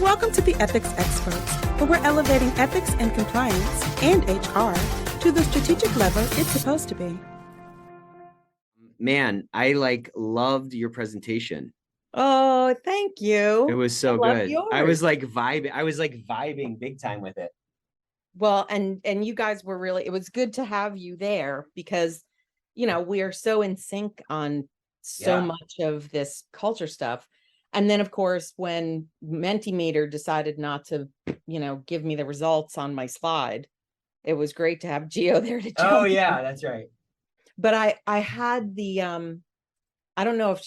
Welcome to the Ethics Experts, where we're elevating ethics and compliance and HR to the strategic level it's supposed to be. Man, I loved your presentation. Oh, thank you. It was so love good. yours. I was vibing big time with it. Well, and you guys were really, it was good to have you there because, you know, we are so in sync on so much of this culture stuff. And then, of course, when Mentimeter decided not to, you know, give me the results on my slide, it was great to have Gio there to jump. Oh yeah, that's right. But I had the I don't know if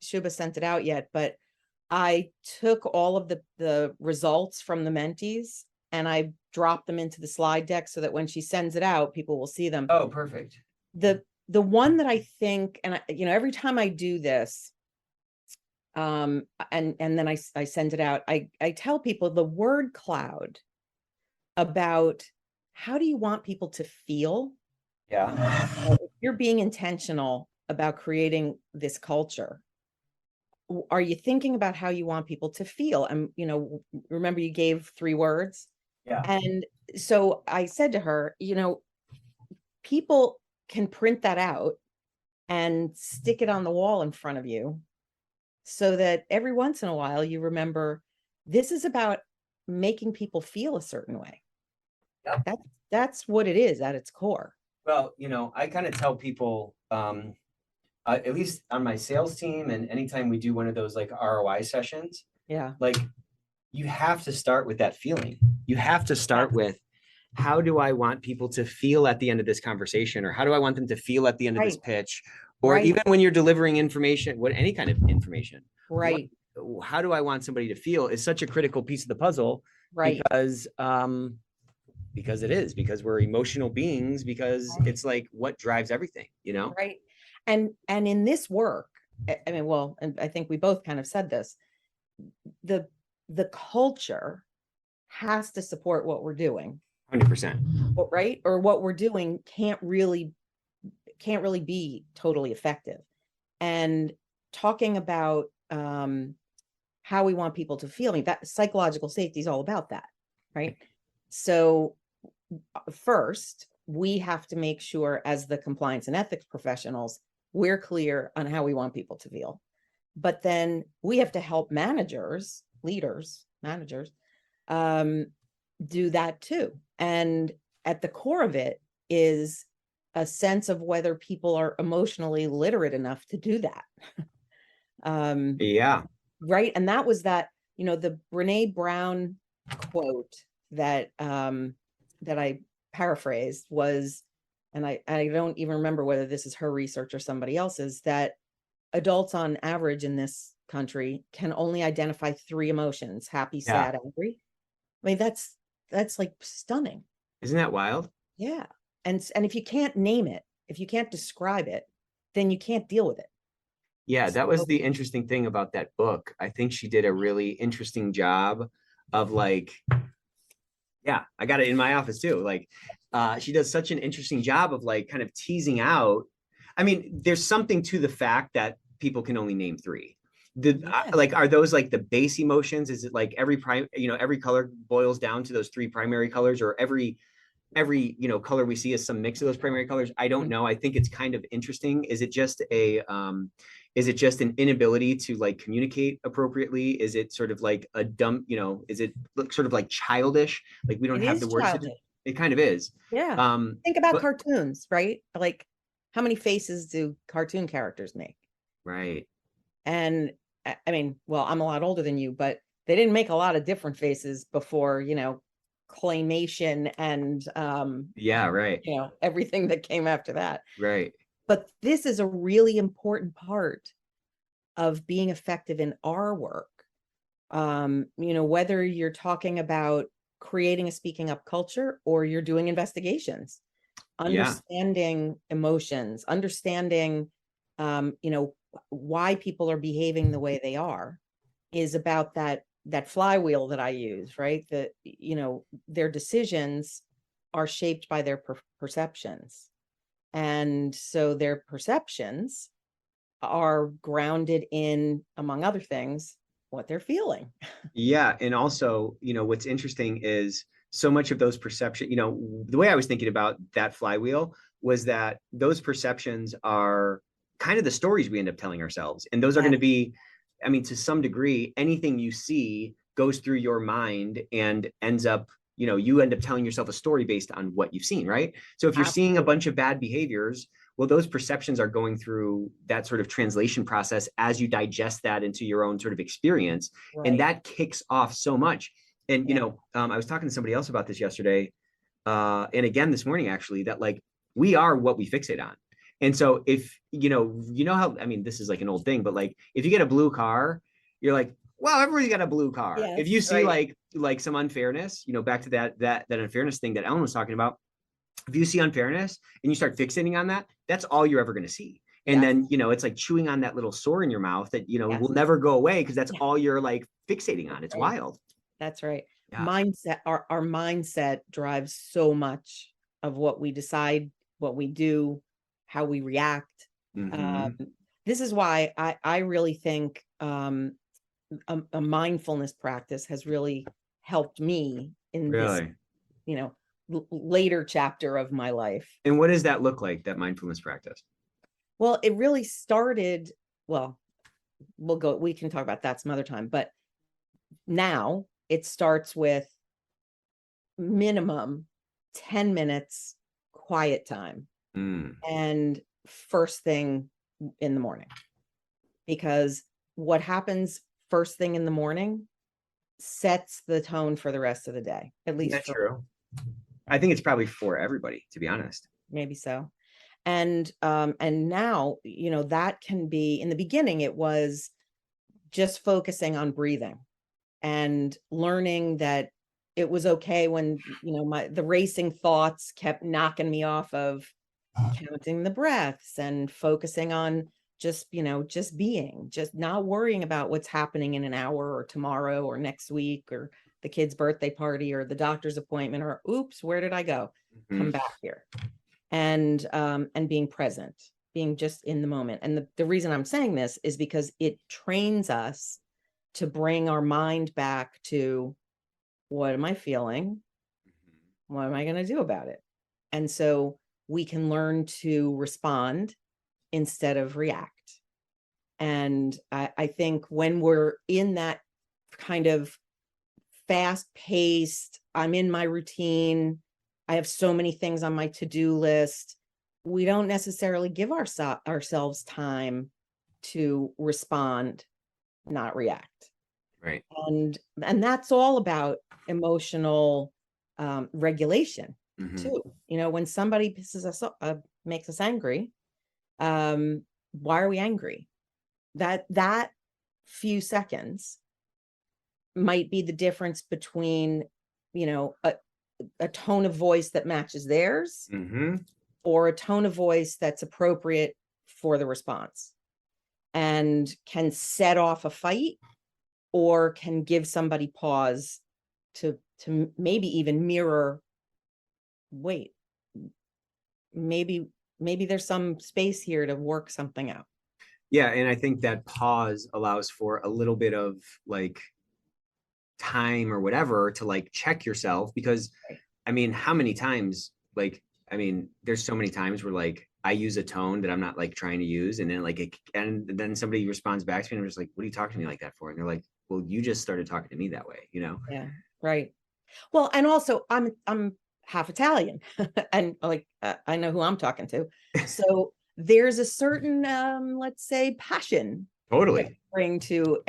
Shubha sent it out yet, but I took all of the results from the mentees and I dropped them into the slide deck so that when she sends it out, people will see them. Oh, perfect. The one that I think, and you know, every time I do this, and then I send it out, I tell people the word cloud about how do you want people to feel? Yeah. If you're being intentional about creating this culture, are you thinking about how you want people to feel? And, you know, remember you gave 3 words. Yeah. And so I said to her, you know, people can print that out and stick it on the wall in front of you so that every once in a while you remember this is about making people feel a certain way. Yeah. That's what it is at its core. Well, you know, I kind of tell people, at least on my sales team and anytime we do one of those like ROI sessions, Yeah. like you have to start with that feeling. You have to start with, how do I want people to feel at the end of this conversation? Or how do I want them to feel at the end of this pitch? Or even when you're delivering information, any kind of information, how do I want somebody to feel is such a critical piece of the puzzle, because we're emotional beings, because it's like what drives everything, you know? Right. And in this work, I mean, well, and I think we both kind of said this, the culture has to support what we're doing. 100%. Right. Or what we're doing can't really be totally effective. And talking about how we want people to feel, I mean, that psychological safety is all about that. Right. So first, we have to make sure as the compliance and ethics professionals, we're clear on how we want people to feel. But then we have to help managers, leaders, managers, do that too. And at the core of it is a sense of whether people are emotionally literate enough to do that. Yeah. Right. And that was that, you know, the Brene Brown quote that that I paraphrased was, and I don't even remember whether this is her research or somebody else's, that adults on average in this country can only identify 3 emotions: happy, sad, angry. I mean, that's like stunning. Isn't that wild? Yeah. And if you can't name it, if you can't describe it, then you can't deal with it. Yeah, that was the interesting thing about that book. I think she did a really interesting job of like, yeah, I got it in my office too. Like, she does such an interesting job of like kind of teasing out. I mean, there's something to the fact that people can only name 3. Like, are those like the base emotions? Is it like every color boils down to those 3 primary colors, or every color we see is some mix of those primary colors? I don't know. I think it's kind of interesting. Is it just an inability to like communicate appropriately? Is it sort of like a dumb, is it sort of like childish? Like we don't have the words. It kind of is. Yeah. Think about cartoons, right? Like, how many faces do cartoon characters make? Right. And I mean, well, I'm a lot older than you, but they didn't make a lot of different faces before, you know, claymation and everything that came after that. Right. But this is a really important part of being effective in our work. Whether you're talking about creating a speaking up culture or you're doing investigations, understanding emotions, understanding why people are behaving the way they are, is about that flywheel that I use, right? That, their decisions are shaped by their perceptions. And so their perceptions are grounded in, among other things, what they're feeling. Yeah. And also, what's interesting is so much of those perception, the way I was thinking about that flywheel was that those perceptions are kind of the stories we end up telling ourselves. And those are going to be, I mean, to some degree, anything you see goes through your mind and ends up, you end up telling yourself a story based on what you've seen, right? So if you're seeing a bunch of bad behaviors, well, those perceptions are going through that sort of translation process as you digest that into your own sort of experience. Right. And that kicks off so much. And, I was talking to somebody else about this yesterday. And again, this morning, actually, that like, we are what we fixate on. And so if, how, I mean, this is like an old thing, but like, if you get a blue car, you're like, well, everybody's got a blue car. Yes, if you see right. like some unfairness, back to that unfairness thing that Ellen was talking about, if you see unfairness and you start fixating on that, that's all you're ever going to see. And then, it's like chewing on that little sore in your mouth that, will never go away because that's all you're like fixating on. It's wild. That's right. Yeah. Mindset, our mindset drives so much of what we decide, what we do, how we react. This is why I really think a mindfulness practice has really helped me in this, later chapter of my life. And what does that look like, that mindfulness practice? Well, it really started, well, we can talk about that some other time, but now it starts with minimum 10 minutes quiet time and first thing in the morning, because what happens first thing in the morning sets the tone for the rest of the day, at least. That's true. I think it's probably for everybody, to be honest. Maybe so. And now, that can be, in the beginning, it was just focusing on breathing and learning that it was okay when, the racing thoughts kept knocking me off of counting the breaths and focusing on just being, just not worrying about what's happening in an hour or tomorrow or next week or the kid's birthday party or the doctor's appointment or oops, where did I go? Come back here. And being present, being just in the moment. And the reason I'm saying this is because it trains us to bring our mind back to, what am I feeling? What am I going to do about it? And so we can learn to respond instead of react. And I think when we're in that kind of fast-paced, I'm in my routine, I have so many things on my to-do list, we don't necessarily give ourselves time to respond, not react. Right. And that's all about emotional regulation too. When somebody pisses us off, makes us angry, why are we angry? That few seconds might be the difference between, a tone of voice that matches theirs or a tone of voice that's appropriate for the response and can set off a fight or can give somebody pause to maybe even mirror, wait, maybe there's some space here to work something out. Yeah. And I think that pause allows for a little bit of like time or whatever to like check yourself, because I mean, how many times, there's so many times where like I use a tone that I'm not like trying to use, and then and then somebody responds back to me and I'm just like, what are you talking to me like that for? And they're like, well, you just started talking to me that way, Yeah, right. Well, and also I'm half Italian and like I know who I'm talking to. So there's a certain let's say passion totally bring to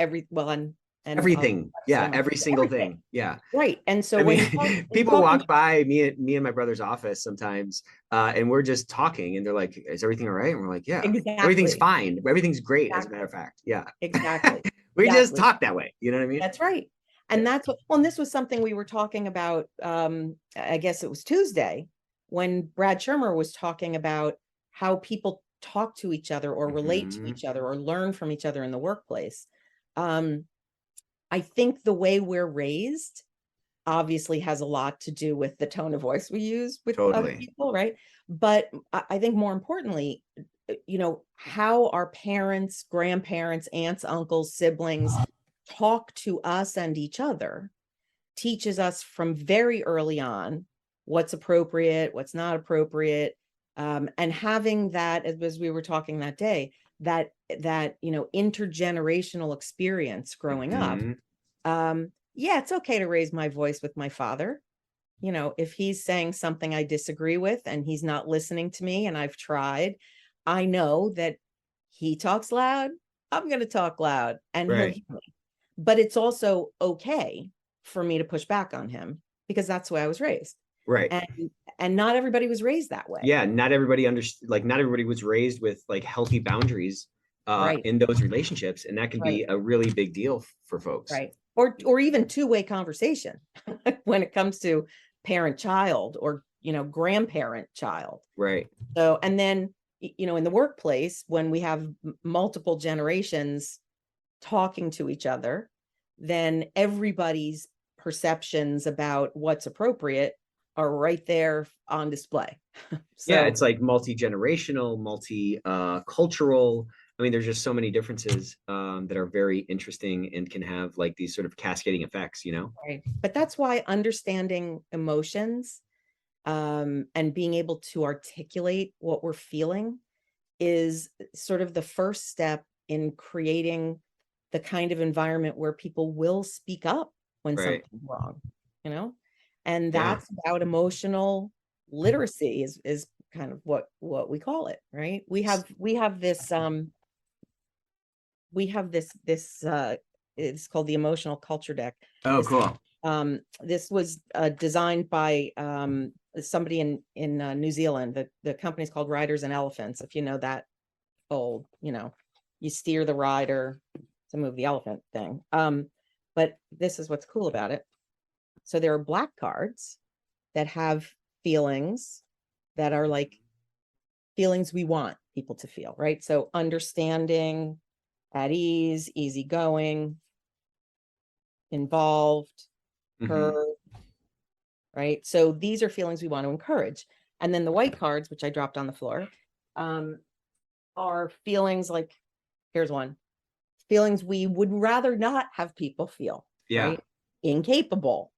and everything. Yeah, every single thing. Yeah. Right. And so people walk by me and my brother's office sometimes, and we're just talking and they're like, is everything all right? And we're like, yeah, exactly. Everything's fine. Everything's great. Exactly. As a matter of fact. Yeah. Exactly. We just talk that way. You know what I mean? That's right. And that's what, and this was something we were talking about, I guess it was Tuesday, when Brad Shermer was talking about how people talk to each other or relate to each other or learn from each other in the workplace. I think the way we're raised obviously has a lot to do with the tone of voice we use with other people, right? But I think more importantly, how our parents, grandparents, aunts, uncles, siblings talk to us and each other teaches us from very early on what's appropriate, what's not appropriate, and having that, as we were talking that day, that intergenerational experience growing up. Yeah, it's okay to raise my voice with my father. If he's saying something I disagree with and he's not listening to me, and I've tried, I know that he talks loud, I'm going to talk loud, and he'll hear me. But it's also okay for me to push back on him, because that's the way I was raised. Right. And not everybody was raised that way. Yeah, not everybody understood, like not everybody was raised with like healthy boundaries in those relationships, and that can be a really big deal for folks. Right. Or even two-way conversation when it comes to parent-child or grandparent-child. Right. So, and then in the workplace, when we have multiple generations talking to each other, then everybody's perceptions about what's appropriate are right there on display. So, yeah, it's like multi-generational, multi-cultural. I mean, there's just so many differences that are very interesting and can have like these sort of cascading effects, Right. But that's why understanding emotions and being able to articulate what we're feeling is sort of the first step in creating the kind of environment where people will speak up when something's wrong, and that's about emotional literacy is kind of what we call it, right? We have this it's called the emotional culture deck. Oh, cool. This was designed by somebody in New Zealand. The company's called Riders and Elephants. If you know that old, you steer the rider to move the elephant thing. But this is what's cool about it. So there are black cards that have feelings that are like feelings we want people to feel, right? So understanding, at ease, easygoing, involved, heard, right? So these are feelings we want to encourage. And then the white cards, which I dropped on the floor, are feelings like, here's one, feelings we would rather not have people feel. Yeah. Right? Incapable,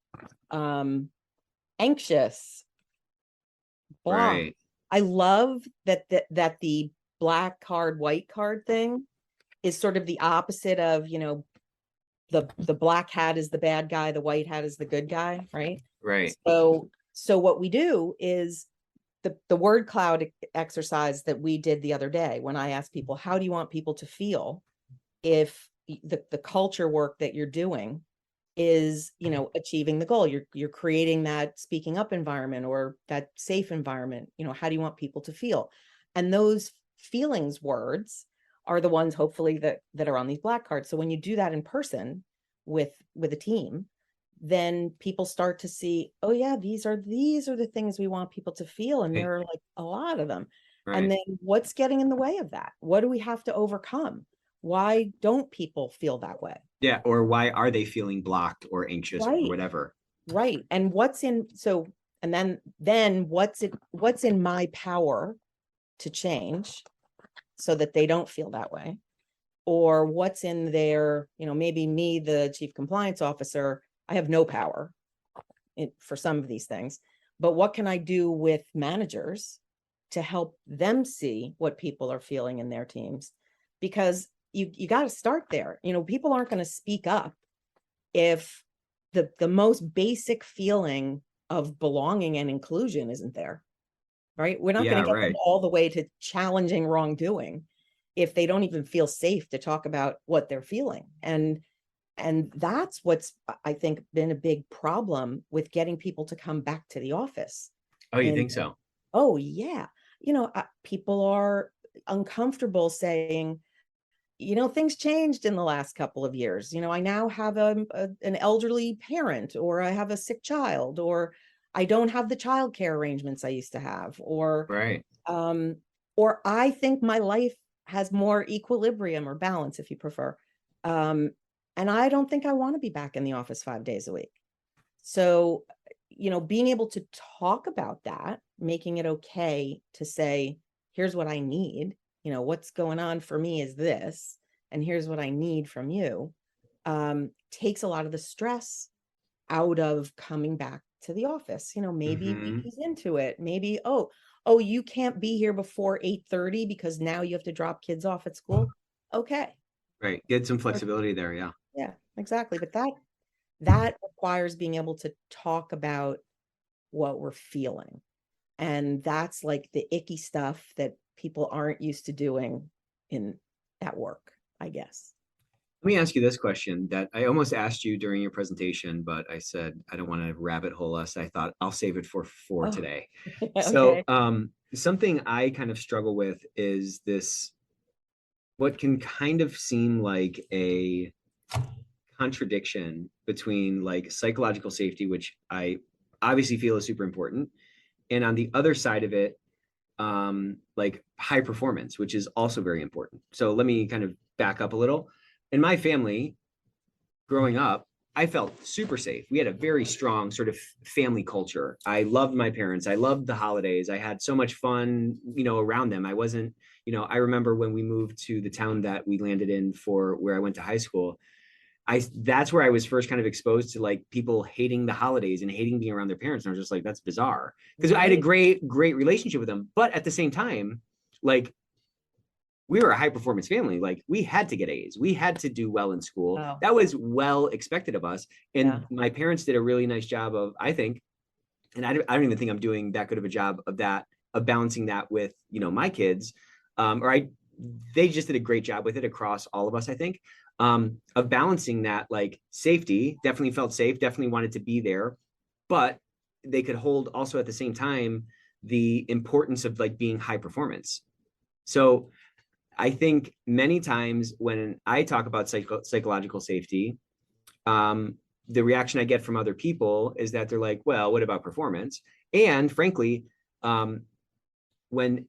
anxious, blah. Right. I love that the black card, white card thing is sort of the opposite of, the black hat is the bad guy, the white hat is the good guy, right? Right. So what we do is the word cloud exercise that we did the other day, when I asked people, how do you want people to feel if the culture work that you're doing is, achieving the goal, you're creating that speaking up environment or that safe environment, how do you want people to feel? And those feelings words are the ones hopefully that are on these black cards. So when you do that in person with a team, then people start to see, oh yeah, these are the things we want people to feel. And there are like a lot of them. Right. And then what's getting in the way of that? What do we have to overcome? Why don't people feel that way? Yeah. Or why are they feeling blocked or anxious or whatever? Right. And then what's in my power to change so that they don't feel that way? Or what's in their, maybe me, the chief compliance officer, I have no power for some of these things, but what can I do with managers to help them see what people are feeling in their teams? Because you got to start there. People aren't going to speak up if the most basic feeling of belonging and inclusion isn't there, right? We're not going to get them all the way to challenging wrongdoing if they don't even feel safe to talk about what they're feeling. And that's what's, I think, been a big problem with getting people to come back to the office. Oh, you think so? Oh, yeah. People are uncomfortable saying, things changed in the last couple of years. I now have an elderly parent, or I have a sick child, or I don't have the childcare arrangements I used to have, or I think my life has more equilibrium or balance, if you prefer. And I don't think I want to be back in the office 5 days a week. So, being able to talk about that, making it okay to say, here's what I need, what's going on for me is this, and here's what I need from you. takes a lot of the stress out of coming back to the office. Maybe he's into it. Maybe, oh, you can't be here before 8:30 because now you have to drop kids off at school. Okay. Right. Get some flexibility there. Yeah. Yeah, exactly. But that requires being able to talk about what we're feeling. And that's like the icky stuff that people aren't used to doing at work, I guess. Let me ask you this question that I almost asked you during your presentation, but I said I don't want to rabbit hole us. I thought I'll save it for today. So something I kind of struggle with is this, what can kind of seem like a contradiction between like psychological safety, which I obviously feel is super important, and on the other side of it, like high performance, which is also very important. So let me kind of back up a little. In my family, growing up, I felt super safe. We had a very strong sort of family culture. I loved my parents. I loved the holidays. I had so much fun, around them. I wasn't, I remember when we moved to the town that we landed in for where I went to high school, that's where I was first kind of exposed to like people hating the holidays and hating being around their parents. And I was just like, that's bizarre. Because I had a great relationship with them. But at the same time, like, we were a high performance family. Like, we had to get A's. We had to do well in school. Oh. That was well expected of us. And my parents did a really nice job of, I think, and I don't even think I'm doing that good of a job of balancing that with, my kids. They just did a great job with it across all of us, I think, of balancing that. Like, safety, definitely felt safe, definitely wanted to be there, but they could hold also at the same time the importance of like being high performance. So I think many times when I talk about psychological safety, the reaction I get from other people is that they're like, well, what about performance? And frankly, when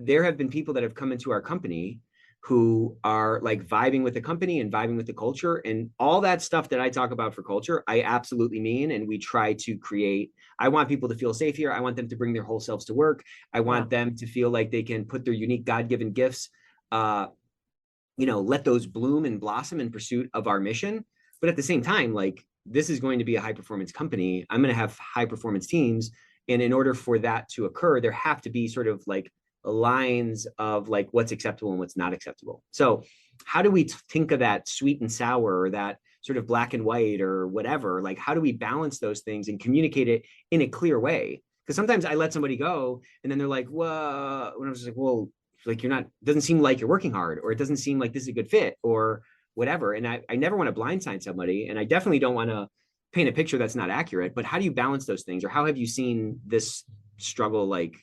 there have been people that have come into our company who are like vibing with the company and vibing with the culture and all that stuff that I talk about for culture, I absolutely mean. And we try to create, I want people to feel safe here. I want them to bring their whole selves to work. I want them to feel like they can put their unique God-given gifts, let those bloom and blossom in pursuit of our mission. But at the same time, like, this is going to be a high performance company. I'm going to have high performance teams. And in order for that to occur, there have to be sort of like lines of like what's acceptable and what's not acceptable. So how do we think of that sweet and sour, or that sort of black and white or whatever? Like, how do we balance those things and communicate it in a clear way? Because sometimes I let somebody go and then they're like, well, when I was like, well, like, doesn't seem like you're working hard, or it doesn't seem like this is a good fit or whatever. And I never want to blindside somebody. And I definitely don't want to paint a picture that's not accurate, but how do you balance those things? Or how have you seen this struggle like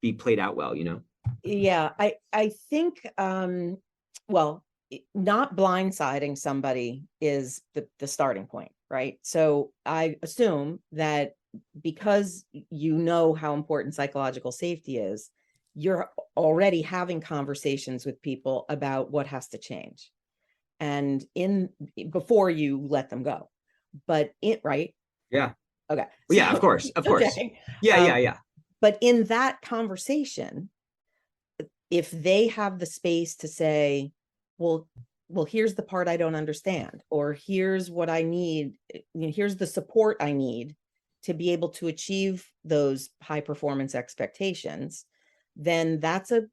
be played out well, Yeah, I think, well, not blindsiding somebody is the starting point, right? So I assume that because you know how important psychological safety is, you're already having conversations with people about what has to change, and before you let them go. But right? Yeah. Okay. Well, yeah, of course. Okay. Yeah. But in that conversation, if they have the space to say, well, here's the part I don't understand, or here's what I need, here's the support I need to be able to achieve those high performance expectations, then that's a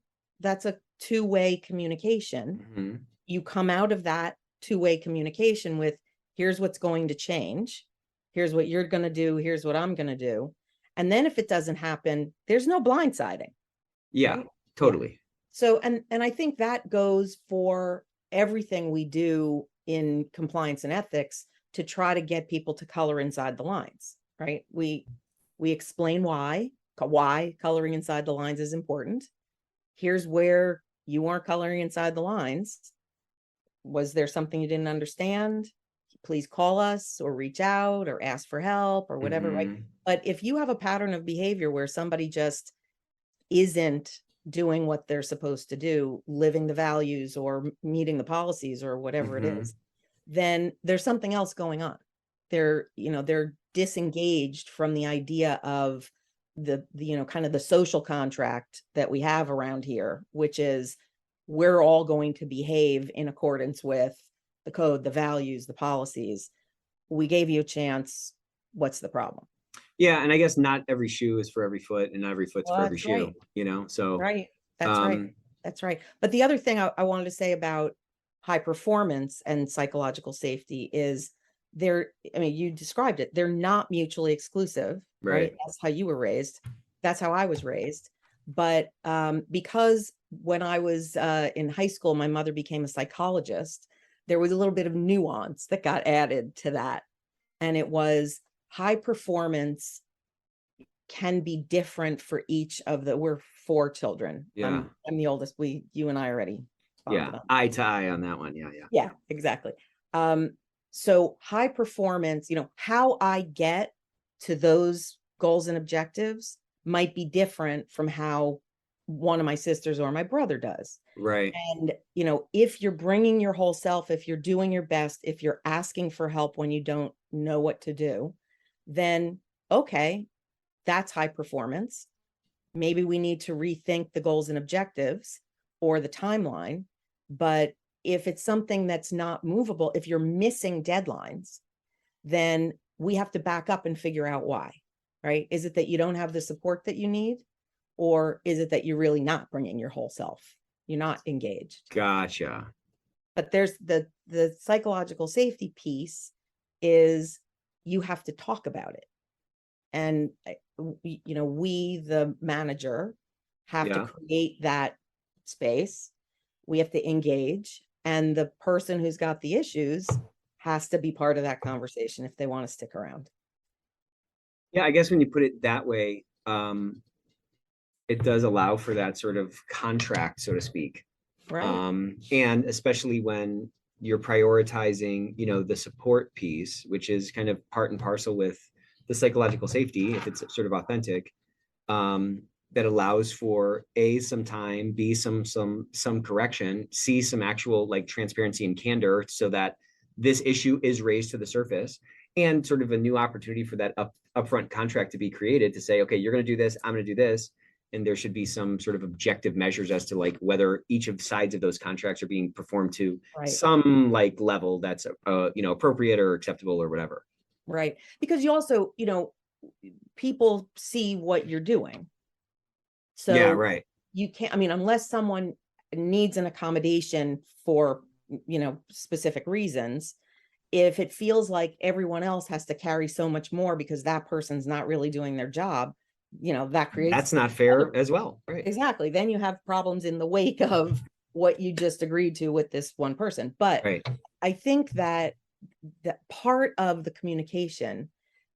two-way communication. Mm-hmm. You come out of that two-way communication with, here's what's going to change, here's what you're going to do, here's what I'm going to do. And then if it doesn't happen, there's no blindsiding. Yeah, right? Totally. Yeah. So, and I think that goes for everything we do in compliance and ethics to try to get people to color inside the lines, right? We explain why coloring inside the lines is important. Here's where you aren't coloring inside the lines. Was there something you didn't understand? Please call us or reach out or ask for help or whatever, right? But if you have a pattern of behavior where somebody just isn't doing what they're supposed to do, living the values or meeting the policies or whatever it is, then there's something else going on. They're disengaged from the idea of the kind of the social contract that we have around here, which is we're all going to behave in accordance with the code, the values, the policies. We gave you a chance. What's the problem? Yeah, and I guess not every shoe is for every foot, and not every foot's for every That's shoe, right. you know? So, Right. That's right. That's right. But the other thing I wanted to say about high performance and psychological safety is I mean, you described it, they're not mutually exclusive, right? right. That's how you were raised. That's how I was raised. But because when I was in high school, my mother became a psychologist, there was a little bit of nuance that got added to that. And it was high performance can be different for each of we're 4 children. Yeah. I'm the oldest. You and I already bonded on. Eye to eye on that one. Yeah. Yeah, exactly. So high performance, how I get to those goals and objectives might be different from how one of my sisters or my brother does. Right. And, if you're bringing your whole self, if you're doing your best, if you're asking for help when you don't know what to do, then okay, that's high performance. Maybe we need to rethink the goals and objectives or the timeline. But if it's something that's not movable, if you're missing deadlines, then we have to back up and figure out why, right? Is it that you don't have the support that you need? Or is it that you're really not bringing your whole self? You're not engaged. Gotcha. But there's the psychological safety piece is you have to talk about it. And, we, the manager, have to create that space. We have to engage. And the person who's got the issues has to be part of that conversation if they want to stick around. Yeah, I guess when you put it that way, it does allow for that sort of contract, so to speak. Right. And especially when you're prioritizing, the support piece, which is kind of part and parcel with the psychological safety, if it's sort of authentic, that allows for some time, B, some correction, C, some actual like transparency and candor, so that this issue is raised to the surface, and sort of a new opportunity for that upfront contract to be created to say, okay, you're going to do this, I'm going to do this. And there should be some sort of objective measures as to like whether each of sides of those contracts are being performed to some like level that's appropriate or acceptable or whatever. Right. Because you also, people see what you're doing. So yeah, right. You can't, unless someone needs an accommodation for, specific reasons, if it feels like everyone else has to carry so much more because that person's not really doing their job, that creates. That's not fair as well. Right. Exactly. Then you have problems in the wake of what you just agreed to with this one person. But I think that part of the communication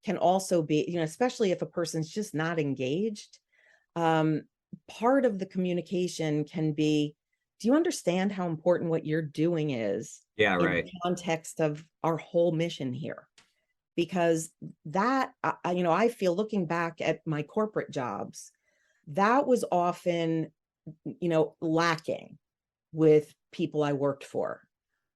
can also be, especially if a person's just not engaged, part of the communication can be, do you understand how important what you're doing is in the context of our whole mission here? Because that, I feel looking back at my corporate jobs, that was often, lacking with people I worked for.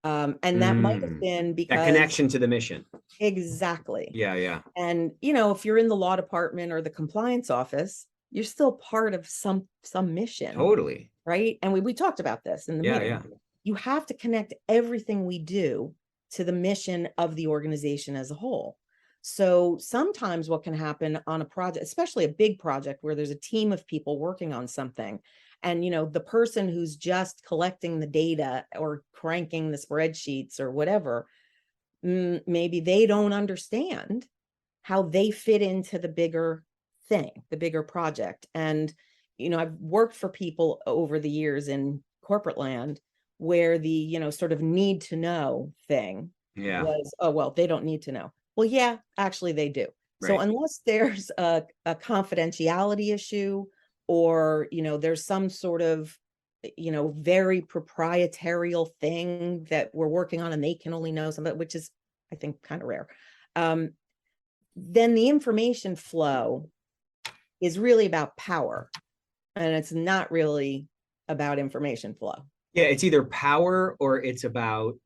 And that might have been because that connection to the mission. Exactly. Yeah. And, if you're in the law department or the compliance office, you're still part of some mission. Totally. Right. And we talked about this in the meeting. Yeah. You have to connect everything we do to the mission of the organization as a whole. So sometimes what can happen on a project, especially a big project where there's a team of people working on something, and, the person who's just collecting the data or cranking the spreadsheets or whatever, maybe they don't understand how they fit into the bigger thing, the bigger project. And, I've worked for people over the years in corporate land where the, sort of need to know thing was, oh, well, they don't need to know. Well, yeah, actually they do. Right. So unless there's a confidentiality issue, or, there's some sort of, very proprietarial thing that we're working on and they can only know something, which is, I think, kind of rare. Then the information flow is really about power, and it's not really about information flow. Yeah, it's either power or it's about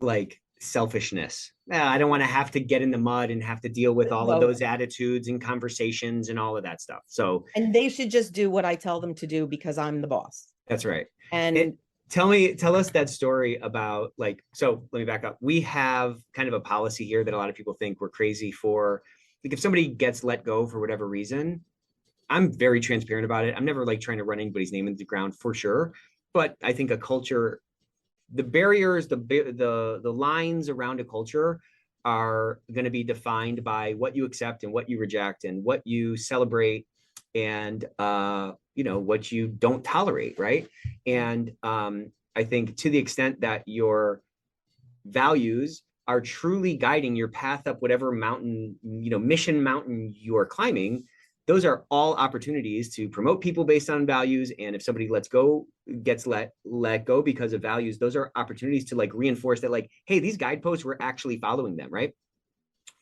like selfishness. I don't want to have to get in the mud and have to deal with all of those attitudes and conversations and all of that stuff. So, and they should just do what I tell them to do because I'm the boss. That's right. And Tell us that story about like, so let me back up. We have kind of a policy here that a lot of people think we're crazy for. Like if somebody gets let go for whatever reason, I'm very transparent about it. I'm never like trying to run anybody's name into the ground for sure. But I think a culture, the barriers, the lines around a culture are going to be defined by what you accept and what you reject and what you celebrate and what you don't tolerate, right? And I think to the extent that your values are truly guiding your path up whatever mountain, mission mountain you are climbing, those are all opportunities to promote people based on values. And if somebody gets let go because of values, those are opportunities to like reinforce that, like, hey, these guideposts, we're actually following them, right?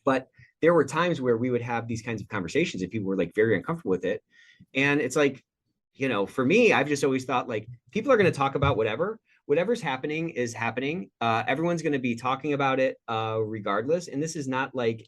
But there were times where we would have these kinds of conversations if people were like very uncomfortable with it. And it's like, for me, I've just always thought like people are going to talk about whatever's happening is happening. Everyone's going to be talking about it regardless. And this is not like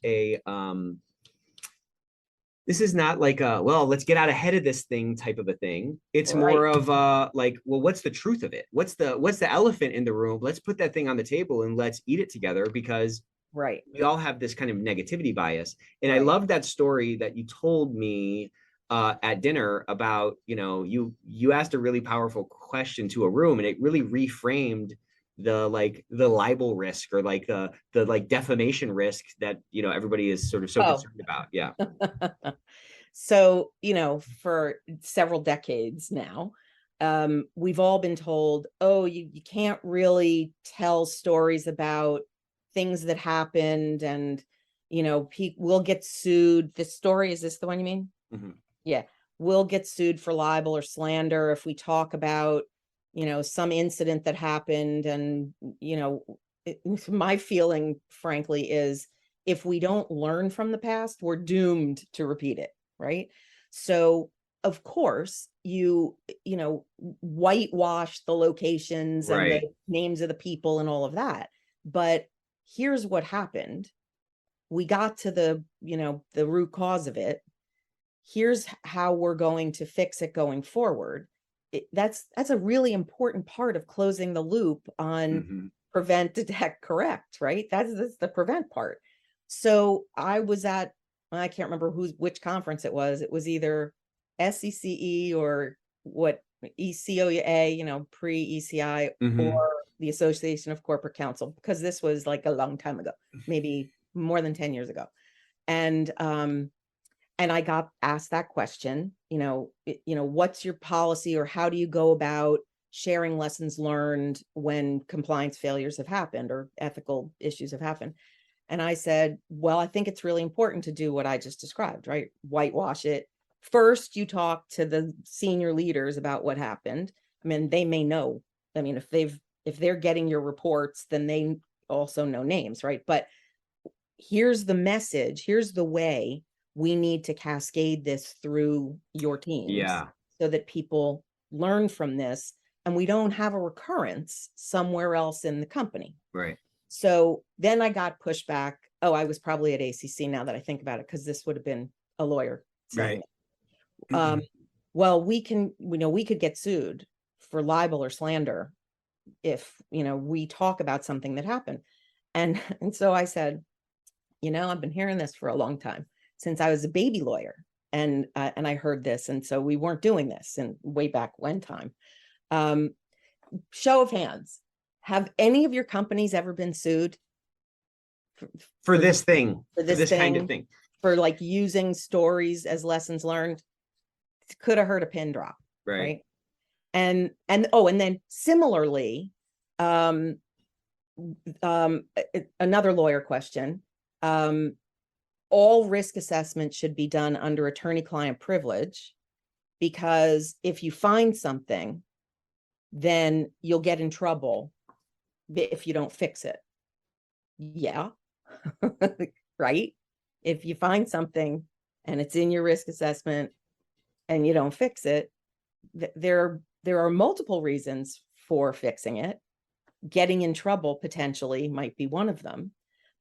well, let's get out ahead of this thing type of a thing. It's more of like, well, what's the truth of it? What's the elephant in the room? Let's put that thing on the table and let's eat it together, because we all have this kind of negativity bias. And I love that story that you told me at dinner about, you asked a really powerful question to a room, and it really reframed the libel risk, or like the like defamation risk that everybody is sort of so concerned about. Yeah. So for several decades now, we've all been told, oh, you can't really tell stories about things that happened, and we'll get sued. This story, is this the one you mean? Mm-hmm. Yeah, we'll get sued for libel or slander if we talk about some incident that happened. And my feeling, frankly, is if we don't learn from the past, we're doomed to repeat it, right? So of course you whitewash the locations and the names of the people and all of that, but here's what happened. We got to the root cause of it. Here's how we're going to fix it going forward. That's a really important part of closing the loop on prevent, detect, correct, right? That's the prevent part. So I was at, I can't remember which conference it was. It was either SECE or what, ECOA, pre-ECI, or the Association of Corporate Counsel, because this was like a long time ago, maybe more than 10 years ago. And I got asked that question, what's your policy, or how do you go about sharing lessons learned when compliance failures have happened or ethical issues have happened? And I said, well, I think it's really important to do what I just described, right? Whitewash it. First, you talk to the senior leaders about what happened. I mean, they may know. I mean, if they're getting your reports, then they also know names, right? But here's the message. Here's the way we need to cascade this through your teams, so that people learn from this and we don't have a recurrence somewhere else in the company. Right. So then I got pushback. Oh, I was probably at ACC now that I think about it, because this would have been a lawyer saying it. Well, we could get sued for libel or slander if, we talk about something that happened. And so I said, I've been hearing this for a long time, since I was a baby lawyer, and I heard this. And so we weren't doing this, and way back when time. Show of hands. Have any of your companies ever been sued for this thing, for this kind of thing, for like using stories as lessons learned? Could have heard a pin drop, right? And then similarly, another lawyer question. All risk assessments should be done under attorney-client privilege, because if you find something, then you'll get in trouble if you don't fix it. Yeah. Right? If you find something and it's in your risk assessment and you don't fix it, there are multiple reasons for fixing it. Getting in trouble potentially might be one of them,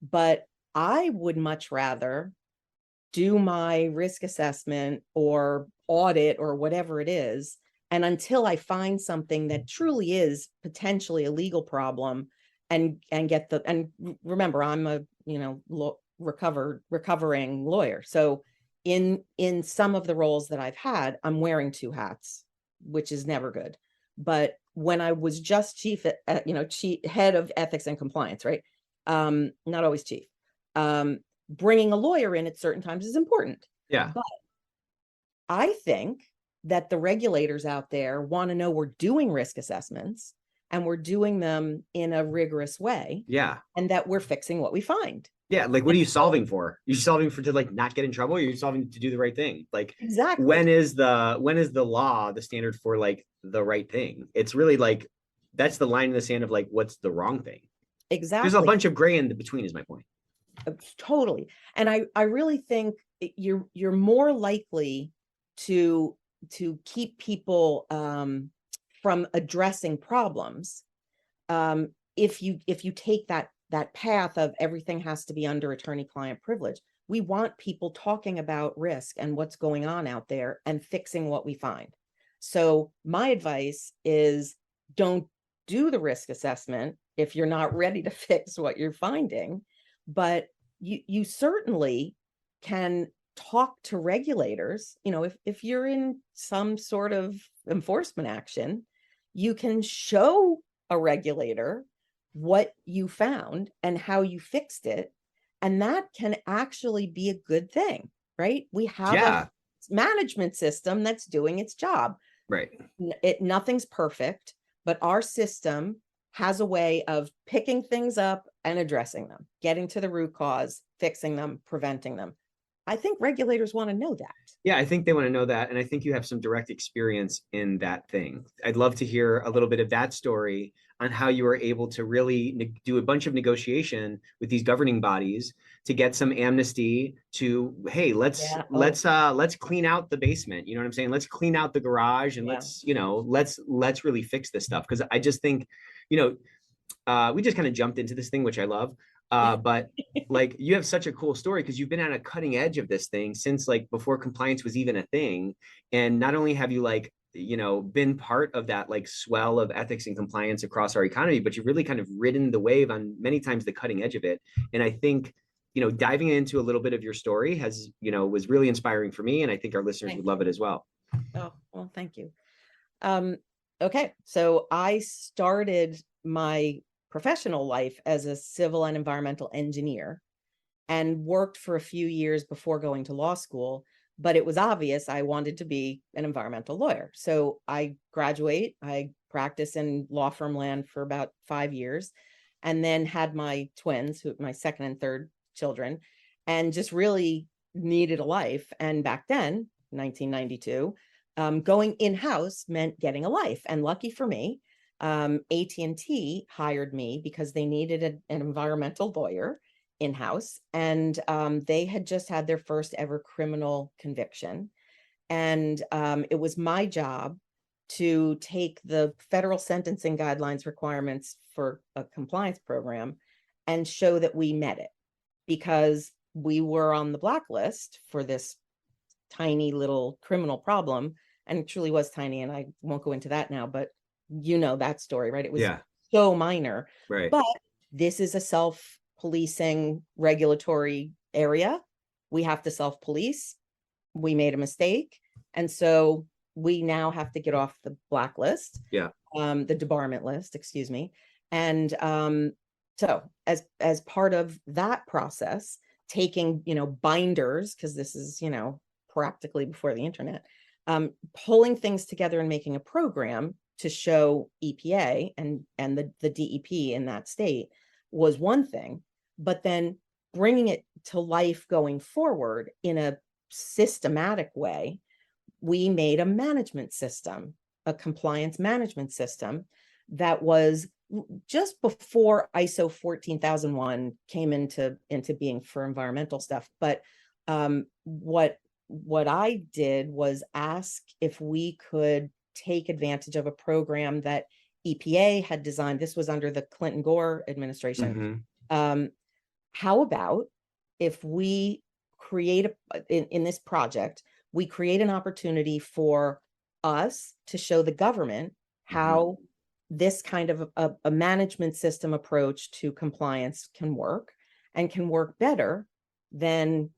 but I would much rather do my risk assessment or audit or whatever it is And until I find something that truly is potentially a legal problem and remember, I'm a, recovering lawyer. So in some of the roles that I've had, I'm wearing two hats, which is never good. But when I was just chief head of ethics and compliance, right? Not always chief. Bringing a lawyer in at certain times is important. Yeah. But I think that the regulators out there want to know we're doing risk assessments and we're doing them in a rigorous way. Yeah. And that we're fixing what we find. Yeah. Like, what are you solving for? You're solving for to like not get in trouble, or you're solving to do the right thing. Like, exactly. When is the law the standard for like the right thing? It's really like, that's the line in the sand of like, what's the wrong thing? Exactly. There's a bunch of gray in the between is my point. Totally. And I really think you're more likely to keep people from addressing problems if you take that path of everything has to be under attorney-client privilege. We want people talking about risk and what's going on out there and fixing what we find. So my advice is, don't do the risk assessment if you're not ready to fix what you're finding, but you certainly can talk to regulators. If you're in some sort of enforcement action, you can show a regulator what you found and how you fixed it. And that can actually be a good thing, right? We have a management system that's doing its job. Right. Nothing's perfect, but our system has a way of picking things up and addressing them, getting to the root cause, fixing them, preventing them. I think regulators want to know that. Yeah, I think they want to know that. And I think you have some direct experience in that thing. I'd love to hear a little bit of that story on how you were able to really do a bunch of negotiation with these governing bodies to get some amnesty to, hey, let's clean out the basement. You know what I'm saying? Let's clean out the garage and let's really fix this stuff. Because I just think, we just kind of jumped into this thing, which I love. But like, you have such a cool story because you've been on a cutting edge of this thing since like before compliance was even a thing. And not only have you been part of that like swell of ethics and compliance across our economy, but you've really kind of ridden the wave on many times the cutting edge of it. And I think, diving into a little bit of your story was really inspiring for me. And I think our listeners would love it as well. Oh, well, thank you. Okay. So I started my professional life as a civil and environmental engineer and worked for a few years before going to law school, but it was obvious I wanted to be an environmental lawyer. So I practiced in law firm land for about 5 years, and then had my twins, my second and third children, and just really needed a life. And back then, 1992, going in-house meant getting a life. And lucky for me, AT&T hired me because they needed an environmental lawyer in-house, and they had just had their first ever criminal conviction. And it was my job to take the federal sentencing guidelines requirements for a compliance program and show that we met it, because we were on the blacklist for this tiny little criminal problem. And it truly was tiny, and I won't go into that now, but that story, right? It was so minor, right? But this is a self-policing regulatory area. We have to self-police. We made a mistake, and so we now have to get off the blacklist, the debarment list, excuse me. And so as part of that process, taking binders, because this is practically before the internet, pulling things together and making a program to show EPA and the DEP in that state was one thing, but then bringing it to life going forward in a systematic way, we made a management system, a compliance management system that was just before ISO 14001 came into being for environmental stuff. But what I did was ask if we could take advantage of a program that EPA had designed. This was under the Clinton-Gore administration. How about if we create in this project, we create an opportunity for us to show the government how this kind of a management system approach to compliance can work, and can work better than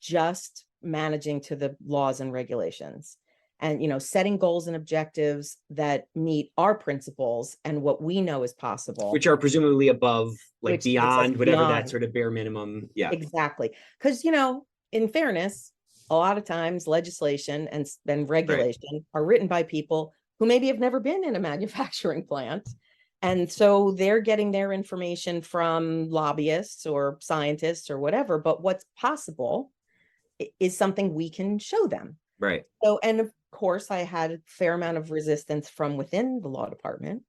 just managing to the laws and regulations. And, you know, setting goals and objectives that meet our principles and what we know is possible. Which are presumably above, like Which beyond whatever that beyond. sort of bare minimum. Yeah. Exactly. Because, you know, in fairness, a lot of times legislation and regulation are written by people who maybe have never been in a manufacturing plant. And so they're getting their information from lobbyists or scientists or whatever, but what's possible is something we can show them. Right. So, and of course, I had a fair amount of resistance from within the law department,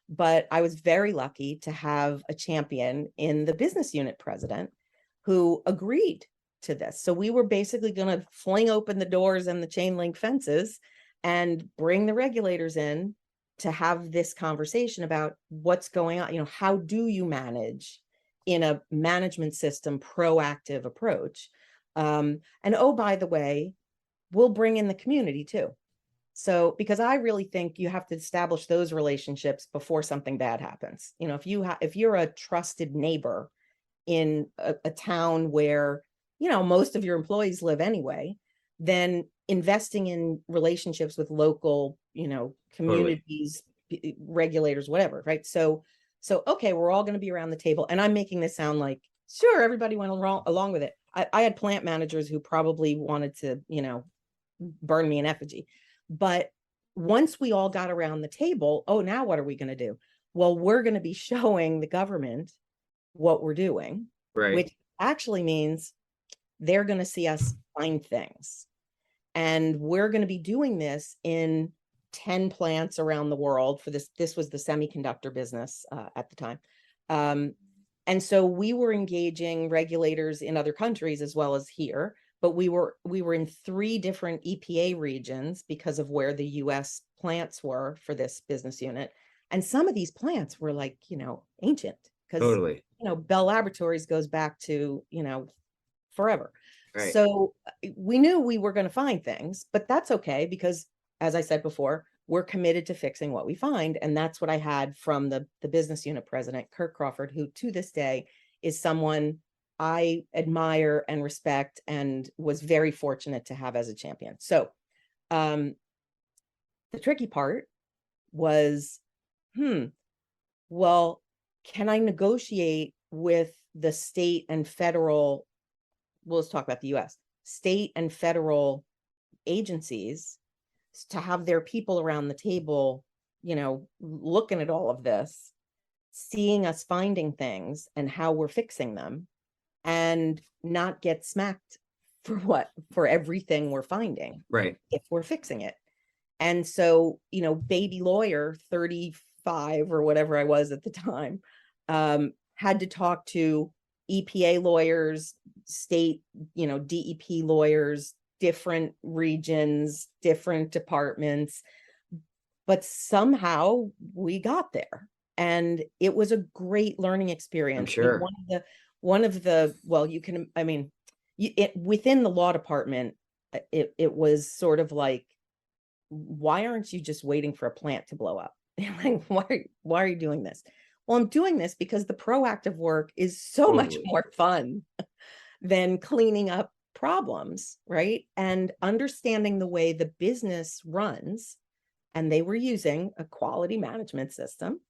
but I was very lucky to have a champion in the business unit president who agreed to this. So we were basically going to fling open the doors and the chain link fences and bring the regulators in to have this conversation about what's going on. You know, how do you manage in a management system proactive approach? And oh, by the way, we'll bring in the community too. So, because I really think you have to establish those relationships before something bad happens. You know, if you're a trusted neighbor in a town where, you know, most of your employees live anyway, then investing in relationships with local, you know, communities, regulators, whatever, right? So, okay, we're all going to be around the table. And I'm making this sound like, sure, everybody went along with it. I had plant managers who probably wanted to, you know, burn me in effigy. But once we all got around the table, oh, now what are we going to do? Well, we're going to be showing the government what we're doing, which actually means they're going to see us find things. And we're going to be doing this in 10 plants around the world for this. This was the semiconductor business at the time. And so we were engaging regulators in other countries as well as here, but we were in 3 different EPA regions because of where the US plants were for this business unit. And some of these plants were like, you know, ancient, because, you know, Bell Laboratories goes back to, you know, forever. Right. So we knew we were going to find things, but that's okay, because as I said before, we're committed to fixing what we find. And that's what I had from the business unit president, Kirk Crawford, who to this day is someone I admire and respect and was very fortunate to have as a champion. So the tricky part was, well, can I negotiate with the state and federal, well, let's talk about the US, state and federal agencies to have their people around the table, you know, looking at all of this, seeing us finding things and how we're fixing them, and not get smacked for everything we're finding, right, if we're fixing it. And so, you know, baby lawyer 35 or whatever I was at the time, had to talk to EPA lawyers, state, you know, DEP lawyers, different regions, different departments, but somehow we got there. And it was a great learning experience. I'm sure. One of the, well, you can, I mean, within the law department, it was sort of like, why aren't you just waiting for a plant to blow up? Like, why are you doing this? Well, I'm doing this because the proactive work is so much more fun than cleaning up problems, right? And understanding the way the business runs, and they were using a quality management system,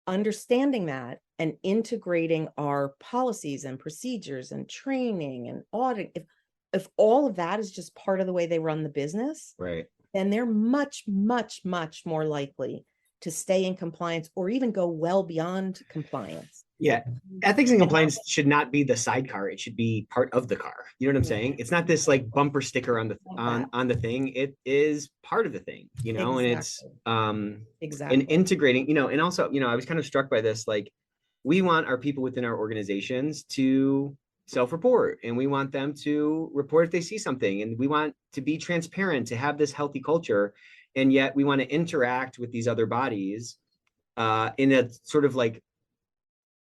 understanding that and integrating our policies and procedures and training and audit. If all of that is just part of the way they run the business, right, then they're much, much, much more likely to stay in compliance or even go well beyond compliance. Yeah. Ethics and compliance should not be the sidecar. It should be part of the car. You know what I'm saying? It's not this like bumper sticker on the thing. It is part of the thing, you know, and it's and integrating, you know, and also, you know, I was kind of struck by this, like, we want our people within our organizations to self-report, and we want them to report if they see something, and we want to be transparent, to have this healthy culture. And yet we want to interact with these other bodies in a sort of like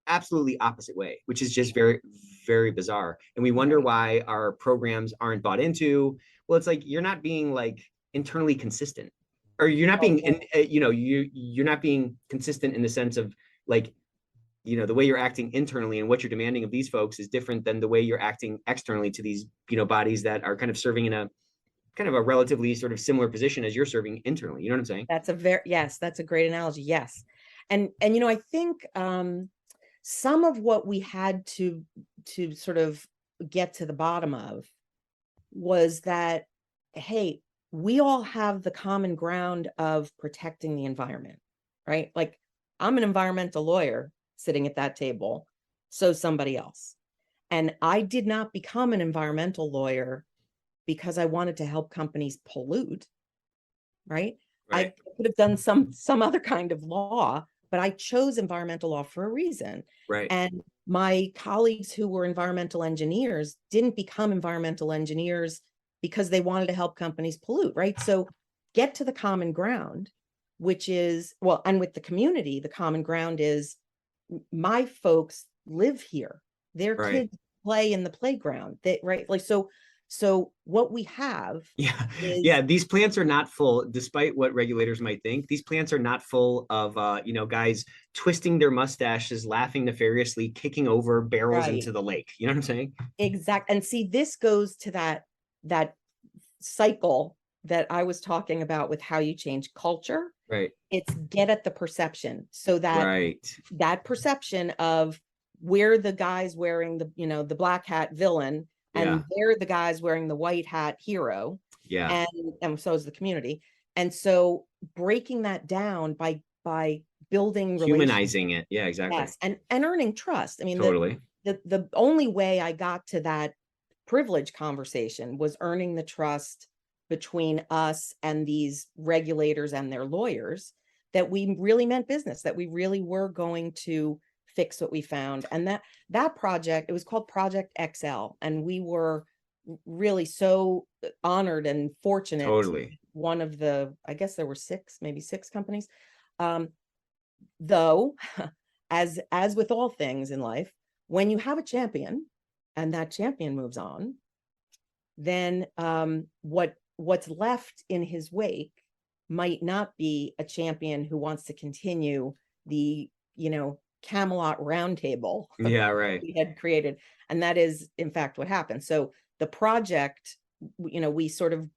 absolutely opposite way, which is just very, very bizarre. And we wonder why our programs aren't bought into. Well, it's like, you're not being like internally consistent. or you're not being, you're not being consistent in the sense of like, the way you're acting internally and what you're demanding of these folks is different than the way you're acting externally to these, bodies that are kind of serving in a kind of a relatively sort of similar position as you're serving internally. You know what I'm saying? Yes, that's a great analogy. Yes. And I think some of what we had to sort of get to the bottom of was that, hey, we all have the common ground of protecting the environment, right? Like, I'm an environmental lawyer sitting at that table, so somebody else. And I did not become an environmental lawyer because I wanted to help companies pollute, right? I could have done some other kind of law, but I chose environmental law for a reason. Right. And my colleagues who were environmental engineers didn't become environmental engineers because they wanted to help companies pollute, right? So get to the common ground, which is, well, and with the community, the common ground is my folks live here. Their kids play in the playground. Right? Like, so what we have is, these plants are not full, despite what regulators might think. These plants are not full of guys twisting their mustaches, laughing nefariously, kicking over barrels into the lake. You know what I'm saying? Exactly. And see, this goes to that cycle that I was talking about with how you change culture. Right. It's get at the perception, so that that perception of we're the guys wearing the black hat villain, and they're the guys wearing the white hat hero. Yeah. And so is the community. And so breaking that down by building, humanizing it. Yeah, exactly. Yes. And earning trust. I mean, totally. The only way I got to that privilege conversation was earning the trust between us and these regulators and their lawyers, that we really meant business, that we really were going to fix what we found. And that project, it was called Project XL. And we were really so honored and fortunate. Totally. One of the, I guess there were maybe six companies. Though, as with all things in life, when you have a champion and that champion moves on, then what's left in his wake might not be a champion who wants to continue the, Camelot roundtable we had created. And that is, in fact, what happened. So the project, we sort of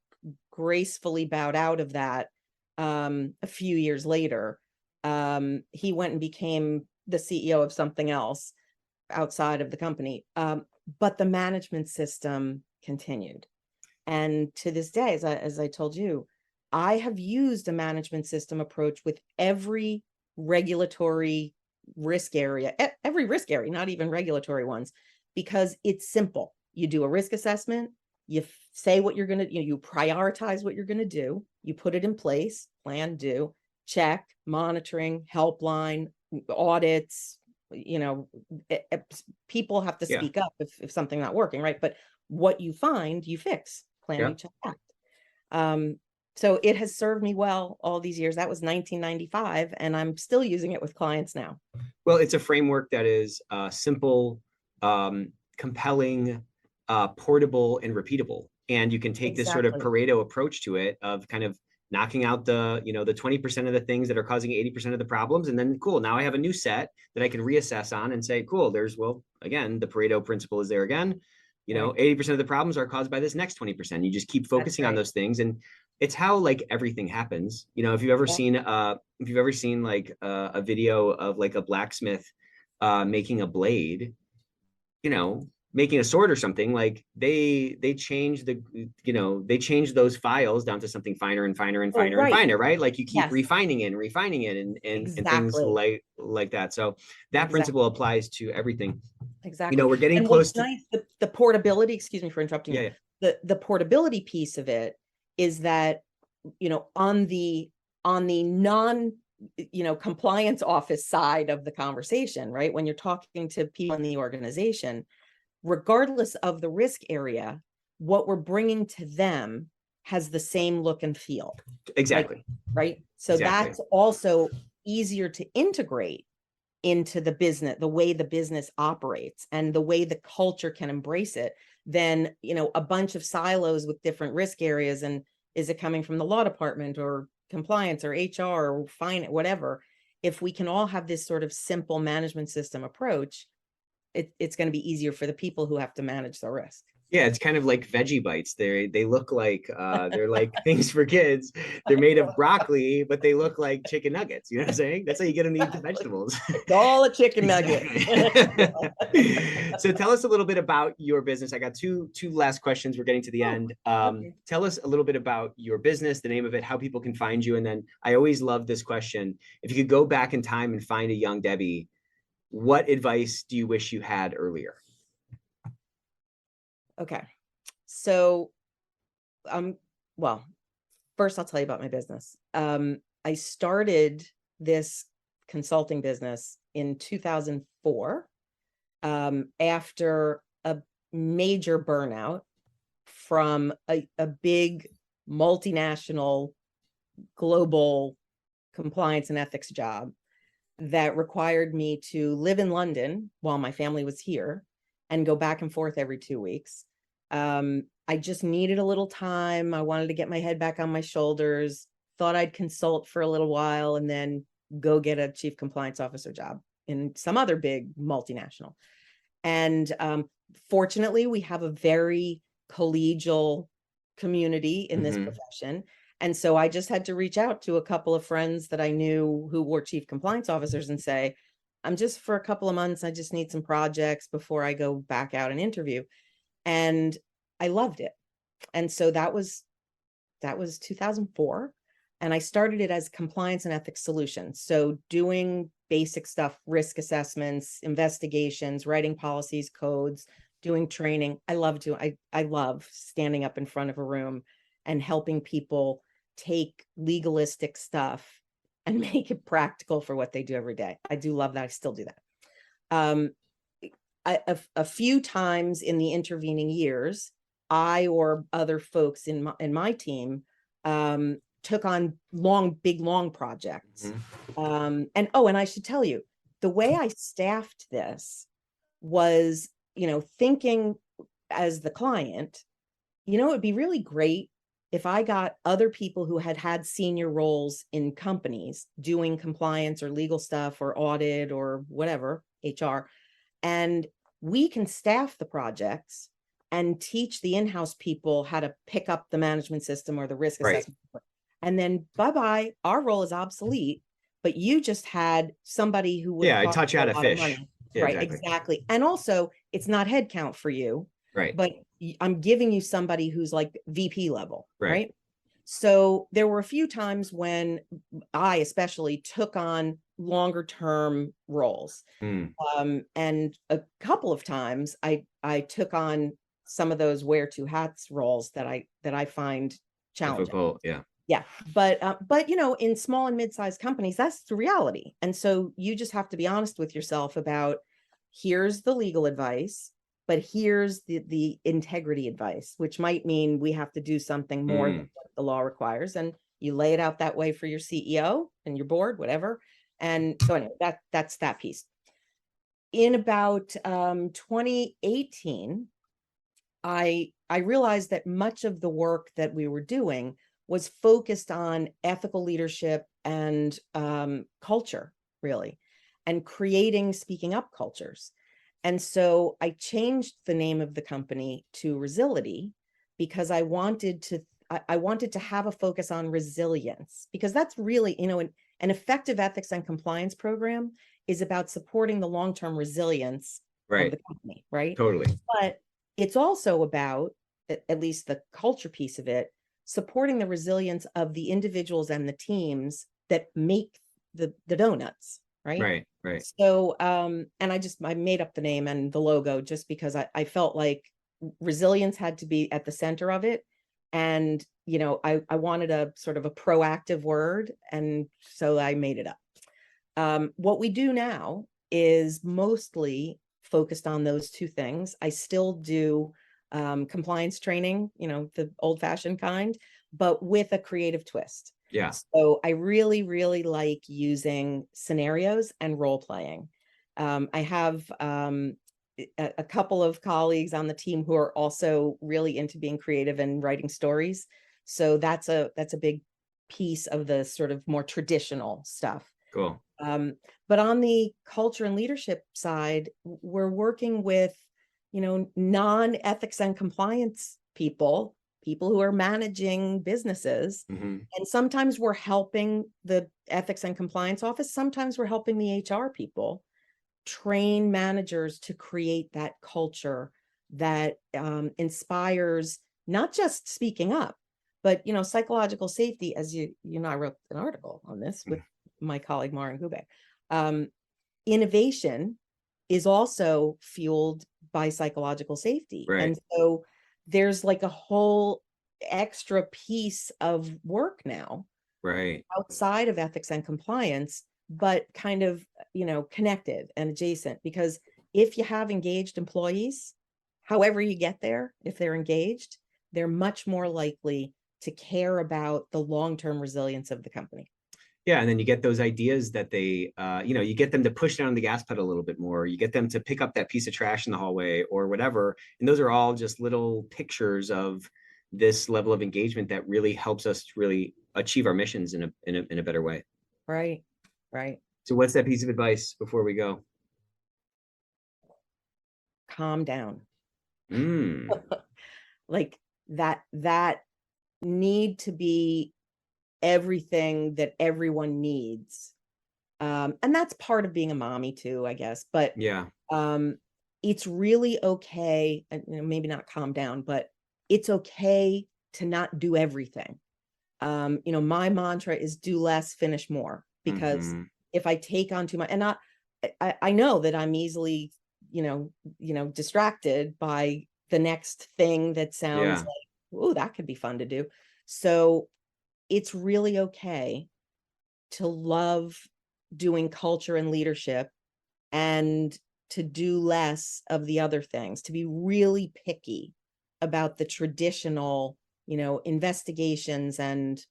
gracefully bowed out of that a few years later. He went and became the CEO of something else outside of the company. But the management system continued. And to this day, as I told you, I have used a management system approach with every regulatory risk area, not even regulatory ones, because it's simple. You do a risk assessment, you say what you're going to, you prioritize what you're going to do, you put it in place, plan, do, check, monitoring, helpline, audits, people have to speak up if something's not working, right? But what you find, you fix, plan, you check, act. So it has served me well all these years. That was 1995, and I'm still using it with clients now. Well, it's a framework that is simple, compelling, portable, and repeatable. And you can take this sort of Pareto approach to it of kind of knocking out the 20% of the things that are causing 80% of the problems. And then cool, now I have a new set that I can reassess on and say, cool, again, the Pareto principle is there again. 80% of the problems are caused by this next 20%. You just keep focusing on those things. And it's how like everything happens. If you've ever seen like a video of like a blacksmith making a blade, making a sword or something, like they change those files down to something finer and finer and finer and finer, right? Like you keep refining it and things like that. So that principle applies to everything. Exactly. We're getting close to the portability, excuse me for interrupting you. The portability piece of it is that, on the non compliance office side of the conversation, right? When you're talking to people in the organization, regardless of the risk area, what we're bringing to them has the same look and feel. Exactly. Right. So that's also easier to integrate into the business, the way the business operates and the way the culture can embrace it, than, a bunch of silos with different risk areas. And is it coming from the law department or compliance or HR or finance, whatever, if we can all have this sort of simple management system approach, it's going to be easier for the people who have to manage the risk. Yeah, it's kind of like veggie bites. They look like they're like things for kids. They're made of broccoli, but they look like chicken nuggets. You know what I'm saying? That's how you get them to eat the vegetables. It's all a chicken nugget. So tell us a little bit about your business. I got two last questions. We're getting to the end. Okay. Tell us a little bit about your business, the name of it, how people can find you, and then I always love this question: if you could go back in time and find a young Debbie, what advice do you wish you had earlier? Okay. So, well, first I'll tell you about my business. I started this consulting business in 2004, after a major burnout from a big multinational global compliance and ethics job that required me to live in London while my family was here and go back and forth every 2 weeks. I just needed a little time. I wanted to get my head back on my shoulders, thought I'd consult for a little while and then go get a chief compliance officer job in some other big multinational. And fortunately, we have a very collegial community in this profession. And so I just had to reach out to a couple of friends that I knew who were chief compliance officers and say, I'm just for a couple of months, I just need some projects before I go back out and interview. And I loved it. And so that was 2004. And I started it as compliance and ethics solutions. So doing basic stuff, risk assessments, investigations, writing policies, codes, doing training. I love standing up in front of a room and helping people take legalistic stuff and make it practical for what they do every day. I do love that. I still do that. A few times in the intervening years, I or other folks in my team took on big long projects. And I should tell you, the way I staffed this was, thinking as the client, it'd be really great if I got other people who had senior roles in companies doing compliance or legal stuff or audit or whatever, HR, and we can staff the projects and teach the in-house people how to pick up the management system or the risk assessment. And then bye-bye, our role is obsolete, but you just had somebody who would I touch out a fish. Yeah, right, exactly. And also it's not headcount for you, but I'm giving you somebody who's like VP level, right? So there were a few times when I especially took on longer term roles. And a couple of times I took on some of those wear two hats roles that I find challenging. Difficult, yeah. Yeah. But in small and mid-sized companies, that's the reality. And so you just have to be honest with yourself about, here's the legal advice, but here's the integrity advice, which might mean we have to do something more than what the law requires. And you lay it out that way for your CEO and your board, whatever. And so anyway, that's that piece. In about 2018, I realized that much of the work that we were doing was focused on ethical leadership and culture, really, and creating speaking up cultures. And so I changed the name of the company to Resiliti because I wanted to have a focus on resilience, because that's really, an effective ethics and compliance program is about supporting the long-term resilience of the company, right? Totally. But it's also about, at least the culture piece of it, supporting the resilience of the individuals and the teams that make the donuts, right? Right. So, and I made up the name and the logo just because I felt like resilience had to be at the center of it. And, I wanted a sort of a proactive word. And so I made it up. What we do now is mostly focused on those two things. I still do compliance training, the old fashioned kind, but with a creative twist. Yeah. So I really, really like using scenarios and role playing. I have a couple of colleagues on the team who are also really into being creative and writing stories. So that's a big piece of the sort of more traditional stuff. Cool. But on the culture and leadership side, we're working with, non-ethics and compliance people who are managing businesses. Mm-hmm. And sometimes we're helping the ethics and compliance office. Sometimes we're helping the HR people train managers to create that culture that inspires not just speaking up, but, psychological safety. As I wrote an article on this with my colleague, Maren Gubek. Innovation is also fueled by psychological safety. Right. And so there's like a whole extra piece of work now, right, outside of ethics and compliance, but kind of, connected and adjacent, because if you have engaged employees, however you get there, if they're engaged, they're much more likely to care about the long-term resilience of the company. Yeah, and then you get those ideas that they, you get them to push down the gas pedal a little bit more. You get them to pick up that piece of trash in the hallway or whatever. And those are all just little pictures of this level of engagement that really helps us really achieve our missions in a better way. Right. So what's that piece of advice before we go? Calm down. Mm. Like that need to be everything that everyone needs. And that's part of being a mommy too, I guess. But yeah, it's really okay, and maybe not calm down, but it's okay to not do everything. My mantra is do less, finish more, because if I take on too much, and I know that I'm easily, distracted by the next thing that sounds like, oh, that could be fun to do. So it's really okay to love doing culture and leadership and to do less of the other things, to be really picky about the traditional, investigations and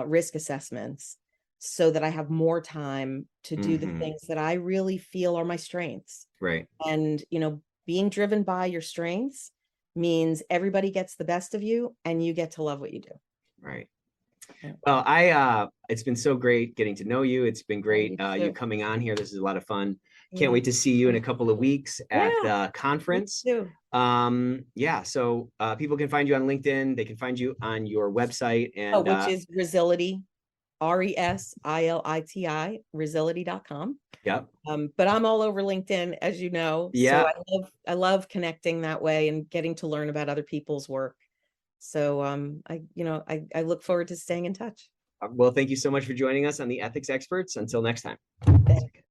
risk assessments, so that I have more time to do the things that I really feel are my strengths. Right. And, being driven by your strengths means everybody gets the best of you and you get to love what you do. Right. Well, it's been so great getting to know you. It's been great you coming on here. This is a lot of fun. Can't wait to see you in a couple of weeks at the conference. So people can find you on LinkedIn. They can find you on your website, and which is Resiliti, RESILITI, Resiliti.com. Yep. But I'm all over LinkedIn, as you know. Yeah. So I love connecting that way and getting to learn about other people's work. So I look forward to staying in touch. Well, thank you so much for joining us on the Ethics Experts. Until next time. Thanks.